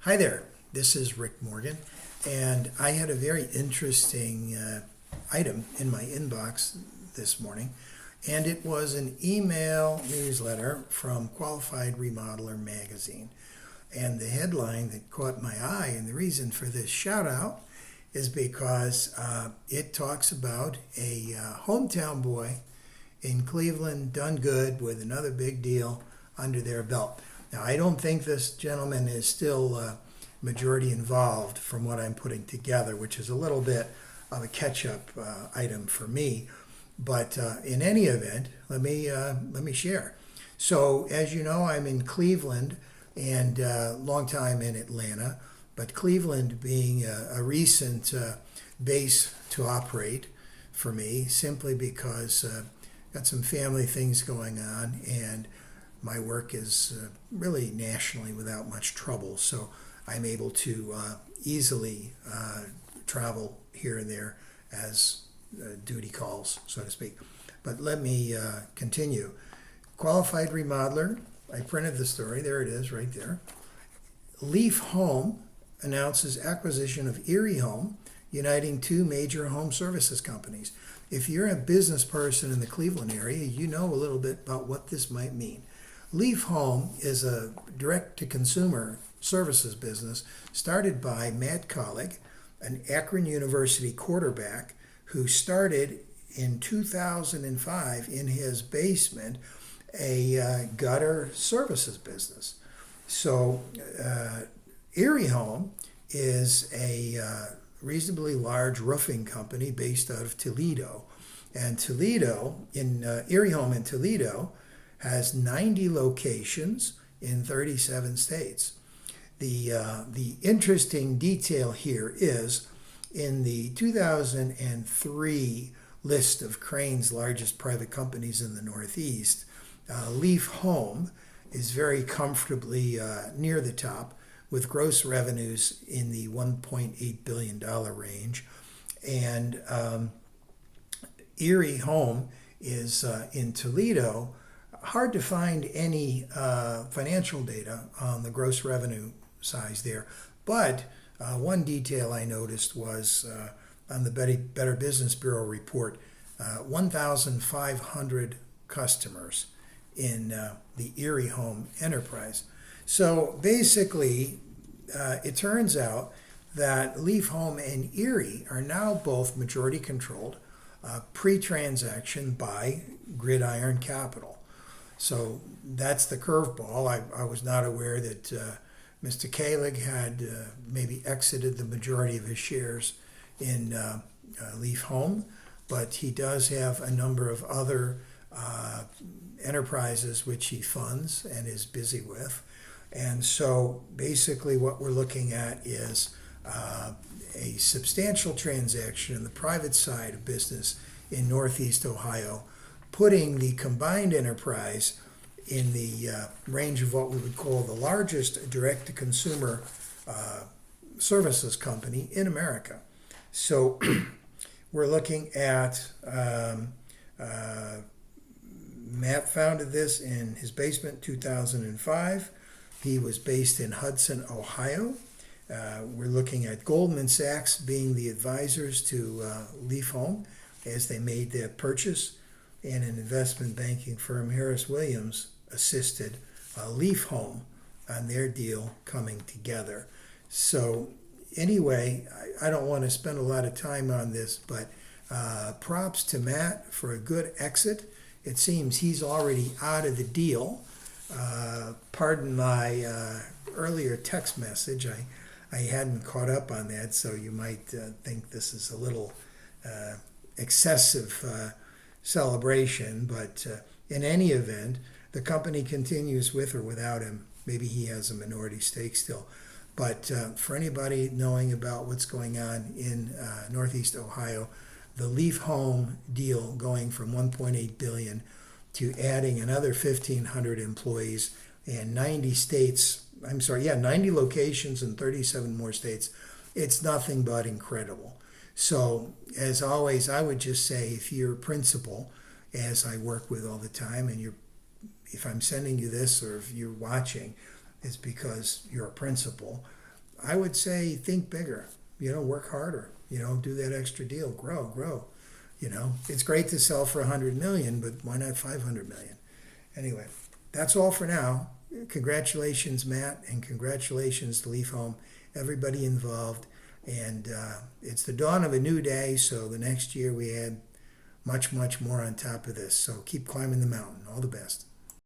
Hi there, this is Rick Morgan, and I had a very interesting item in my inbox this morning, and it was an email newsletter from Qualified Remodeler magazine. And the headline that caught my eye, and the reason for this shout out, is because it talks about a hometown boy in Cleveland done good with another big deal under their belt. Now, I don't think this gentleman is still majority involved from what I'm putting together, which is a little bit of a catch-up item for me. But in any event, let me share. So, as you know, I'm in Cleveland and long time in Atlanta, but Cleveland being a recent base to operate for me, simply because got some family things going on, and my work is really nationally without much trouble, so I'm able to easily travel here and there as duty calls, so to speak. But let me continue. Qualified Remodeler, I printed the story, there it is right there. Leaf Home announces acquisition of Erie Home, uniting two major home services companies. If you're a business person in the Cleveland area, you know a little bit about what this might mean. Leaf Home is a direct-to-consumer services business started by Matt Kaulig, an Akron University quarterback who started in 2005 in his basement a gutter services business. So Erie Home is a reasonably large roofing company based out of Toledo. And Erie Home in Toledo has 90 locations in 37 states. The interesting detail here is in the 2003 list of Crains' largest private companies in the Northeast, Leaf Home is very comfortably near the top with gross revenues in the $1.8 billion range. And Erie Home is in Toledo. Hard to find any financial data on the gross revenue size there, but one detail I noticed was on the Better Business Bureau report, 1,500 customers in the Erie Home enterprise. So basically, it turns out that Leaf Home and Erie are now both majority controlled pre-transaction by Gridiron Capital. So that's the curveball. I was not aware that Mr. Kaulig had maybe exited the majority of his shares in Leaf Home, but he does have a number of other enterprises which he funds and is busy with. And so basically what we're looking at is a substantial transaction in the private side of business in Northeast Ohio, putting the combined enterprise in the range of what we would call the largest direct-to-consumer services company in America. So we're looking at, Matt founded this in his basement 2005. He was based in Hudson, Ohio. We're looking at Goldman Sachs being the advisors to Leaf Home as they made their purchase, and an investment banking firm, Harris Williams, assisted Leaf Home on their deal coming together. So anyway, I don't want to spend a lot of time on this, but props to Matt for a good exit. It seems he's already out of the deal. Pardon my earlier text message. I hadn't caught up on that, so you might think this is a little excessive celebration, but in any event, the company continues with or without him. Maybe he has a minority stake still. But for anybody knowing about what's going on in Northeast Ohio, the Leaf Home deal going from $1.8 billion to adding another 1,500 employees and 90 locations in 37 more states, it's nothing but incredible. So, as always, I would just say, if you're a principal, as I work with all the time, and if I'm sending you this or if you're watching, it's because you're a principal. I would say think bigger. Work harder. Do that extra deal. Grow. It's great to sell for 100 million, but why not 500 million? Anyway, that's all for now. Congratulations, Matt, and congratulations to Leaf Home, everybody involved. And it's the dawn of a new day, so the next year we add much, much more on top of this. So keep climbing the mountain. All the best.